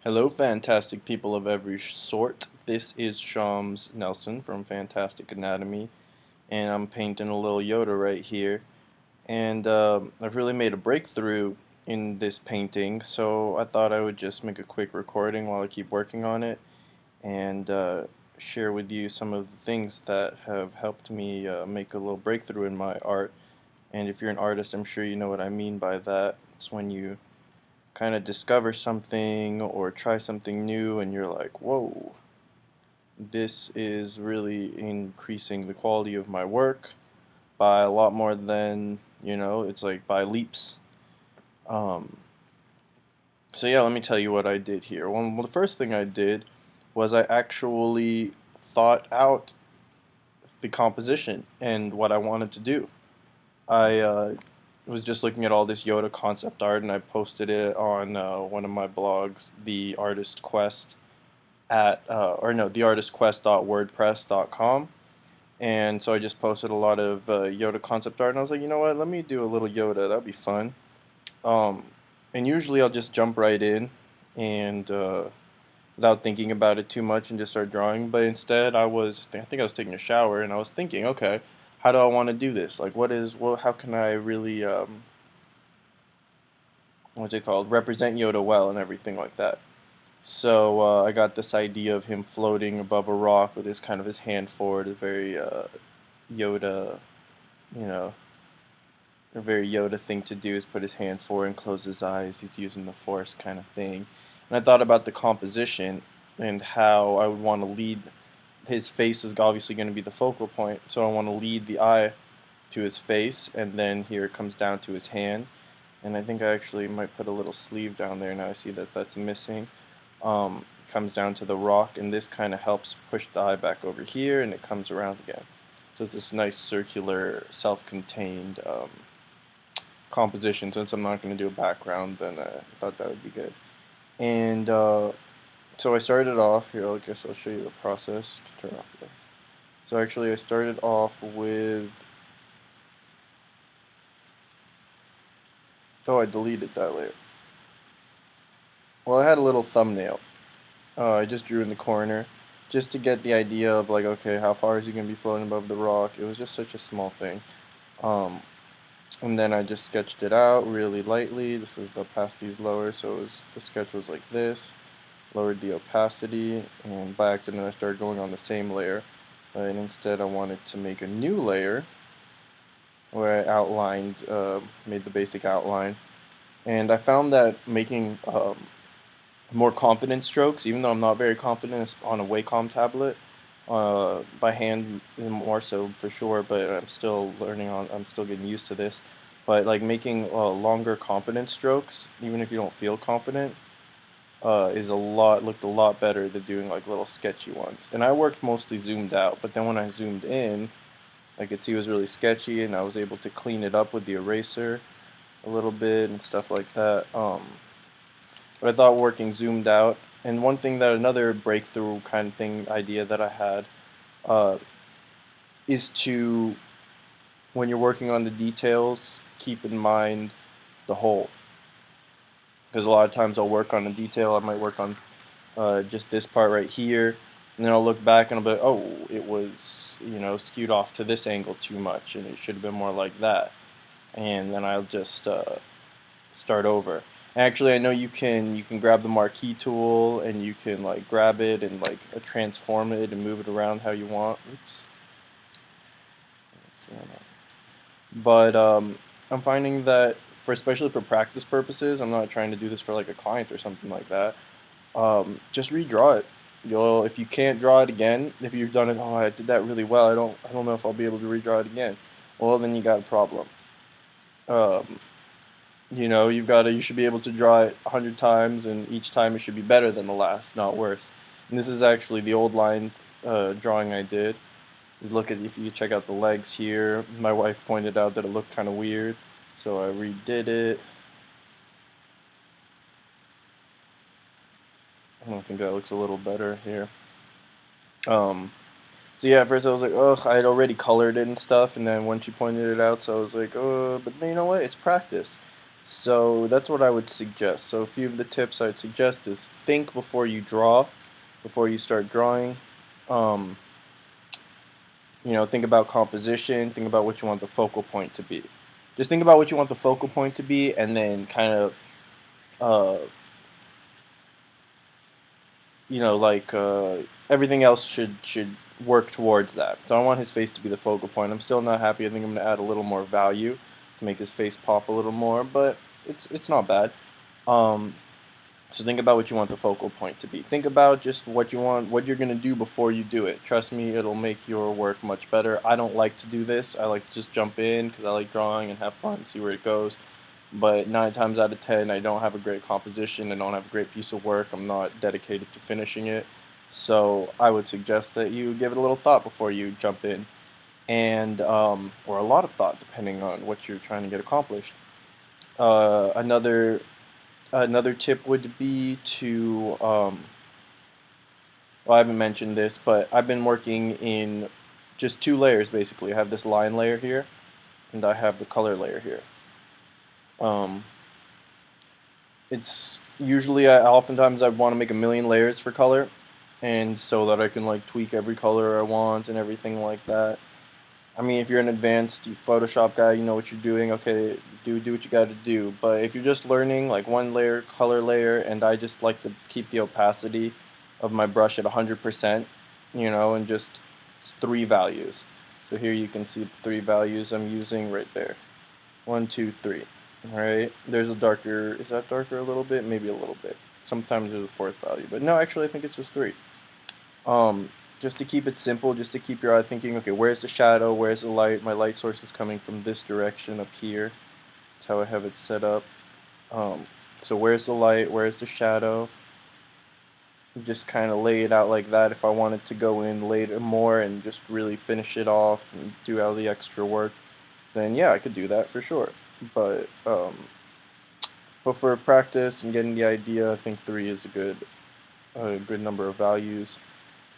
Hello, fantastic people of every sort. This is Shams Nelson from Fantastic Anatomy, and I'm painting a little Yoda right here. And I've really made a breakthrough in this painting, so I thought I would just make a quick recording while I keep working on it and share with you some of the things that have helped me make a little breakthrough in my art. And if you're an artist, I'm sure you know what I mean by that. It's when you kind of discover something or try something new and you're like, whoa, this is really increasing the quality of my work by a lot more than, it's like by leaps. Um, so yeah, let me tell you what I did here. Well, the first thing I did was I actually thought out the composition and what I wanted to do. I was just looking at all this Yoda concept art and I posted it on one of my blogs, The Artist Quest theartistquest.wordpress.com. And so I just posted a lot of Yoda concept art and I was like, you know what, let me do a little Yoda, that'd be fun. Um, and usually I'll just jump right in and without thinking about it too much and just start drawing. But instead, I think I was taking a shower and I was thinking, okay, how do I want to do this? Like, how can I really, what's it called, represent Yoda well and everything like that. So I got this idea of him floating above a rock with his hand forward, a very Yoda, you know, a very Yoda thing to do is put his hand forward and close his eyes. He's using the Force kind of thing. And I thought about the composition and how I would want to lead. His face is obviously going to be the focal point, so I want to lead the eye to his face, and then here it comes down to his hand. And I think I actually might put a little sleeve down there. Now I see that that's missing. Comes down to the rock, and this kind of helps push the eye back over here, and it comes around again. So it's this nice circular, self-contained composition. Since I'm not going to do a background, then I thought that would be good. And so I started off here. I guess I'll show you the process. Turn off the. So actually, I started off with. Oh, I deleted that layer. Well, I had a little thumbnail. I just drew in the corner, just to get the idea of like, okay, how far is he gonna be floating above the rock? It was just such a small thing. Um, and then I just sketched it out really lightly. This is the opacity is lower, so the sketch was like this. Lowered the opacity, and by accident I started going on the same layer. And instead I wanted to make a new layer where I outlined, made the basic outline. And I found that making more confident strokes, even though I'm not very confident on a Wacom tablet, by hand more so for sure, but I'm still getting used to this. But like making longer confident strokes, even if you don't feel confident, looked a lot better than doing like little sketchy ones. And I worked mostly zoomed out, but then when I zoomed in, I could see it was really sketchy, and I was able to clean it up with the eraser a little bit and stuff like that. But I thought working zoomed out, and another breakthrough kind of thing idea that I had uh, is to, when you're working on the details, keep in mind the whole. Because a lot of times I'll work on a detail, I might work on just this part right here, and then I'll look back and I'll be like, oh, it was, skewed off to this angle too much, and it should have been more like that. And then I'll just start over. Actually, I know you can grab the Marquee Tool and you can like grab it and like transform it and move it around how you want. Oops. But I'm finding that especially for practice purposes, I'm not trying to do this for like a client or something like that. Just redraw it. If you can't draw it again, if you've done it, oh, I did that really well. I don't know if I'll be able to redraw it again. Well, then you got a problem. Um, you should be able to draw it 100 times, and each time it should be better than the last, not worse. And this is actually the old line drawing I did. If you check out the legs here, my wife pointed out that it looked kind of weird, so I redid it. I think that looks a little better here. Um, so yeah, at first I was like, ugh, I had already colored it and stuff, and then when she pointed it out, so I was like, but you know what? It's practice. So that's what I would suggest. So a few of the tips I'd suggest is think before you draw, before you start drawing. Um, think about composition, think about what you want the focal point to be. Just think about what you want the focal point to be, and then kind of, uh, everything else should work towards that. So I want his face to be the focal point. I'm still not happy. I think I'm gonna add a little more value to make his face pop a little more, but it's not bad. Um, So think about what you want the focal point to be. Think about just what you want, what you're going to do before you do it. Trust me, it'll make your work much better. I don't like to do this. I like to just jump in because I like drawing and have fun, see where it goes. But 9 times out of 10, I don't have a great composition. I don't have a great piece of work. I'm not dedicated to finishing it. So I would suggest that you give it a little thought before you jump in, and or a lot of thought depending on what you're trying to get accomplished. Another tip would be to, well, I haven't mentioned this, but I've been working in just 2 layers basically. I have this line layer here, and I have the color layer here. Um, it's usually, oftentimes I want to make a million layers for color, and so that I can like tweak every color I want and everything like that. I mean, if you're an advanced Photoshop guy, you know what you're doing. Okay, do what you got to do. But if you're just learning like one layer, color layer, and I just like to keep the opacity of my brush at 100%, and just 3 values. So here you can see the 3 values I'm using right there. 1, 2, 3. All right. There's a darker. Is that darker a little bit? Maybe a little bit. Sometimes there's a 4th value, but no, actually I think it's just 3. Um, just to keep it simple, just to keep your eye thinking, okay, where's the shadow, where's the light? My light source is coming from this direction up here. That's how I have it set up. Um, so where's the light, where's the shadow? Just kind of lay it out like that. If I wanted to go in later more and just really finish it off and do all the extra work, then yeah, I could do that for sure. But for practice and getting the idea, I think 3 is a good number of values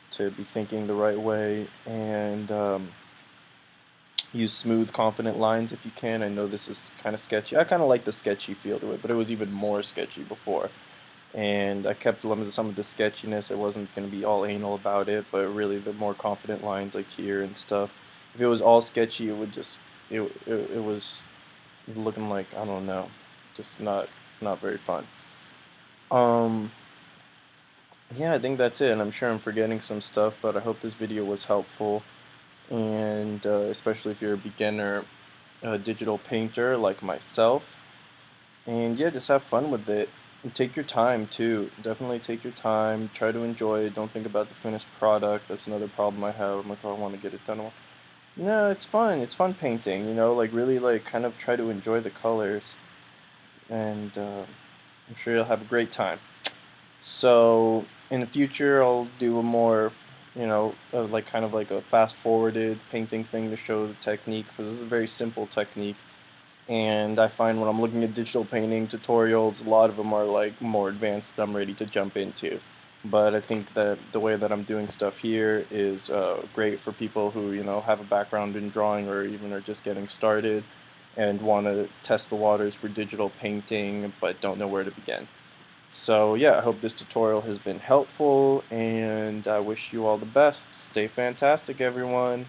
to be thinking the right way, and use smooth, confident lines if you can. I know this is kind of sketchy. I kind of like the sketchy feel to it, but it was even more sketchy before. And I kept some of the sketchiness. I wasn't going to be all anal about it, but really the more confident lines like here and stuff. If it was all sketchy, it was looking like, I don't know, just not very fun. Um, yeah, I think that's it, and I'm sure I'm forgetting some stuff, but I hope this video was helpful, and especially if you're a beginner digital painter like myself. And yeah, just have fun with it. And take your time too. Definitely take your time. Try to enjoy it. Don't think about the finished product. That's another problem I have. I'm like, oh, I want to get it done. No, it's fun. It's fun painting. Like really, like kind of try to enjoy the colors, and I'm sure you'll have a great time. So in the future, I'll do a more, like kind of like a fast-forwarded painting thing to show the technique, because this is a very simple technique. And I find when I'm looking at digital painting tutorials, a lot of them are like more advanced that I'm ready to jump into. But I think that the way that I'm doing stuff here is great for people who, have a background in drawing or even are just getting started and want to test the waters for digital painting but don't know where to begin. So yeah, I hope this tutorial has been helpful, and I wish you all the best. Stay fantastic, everyone.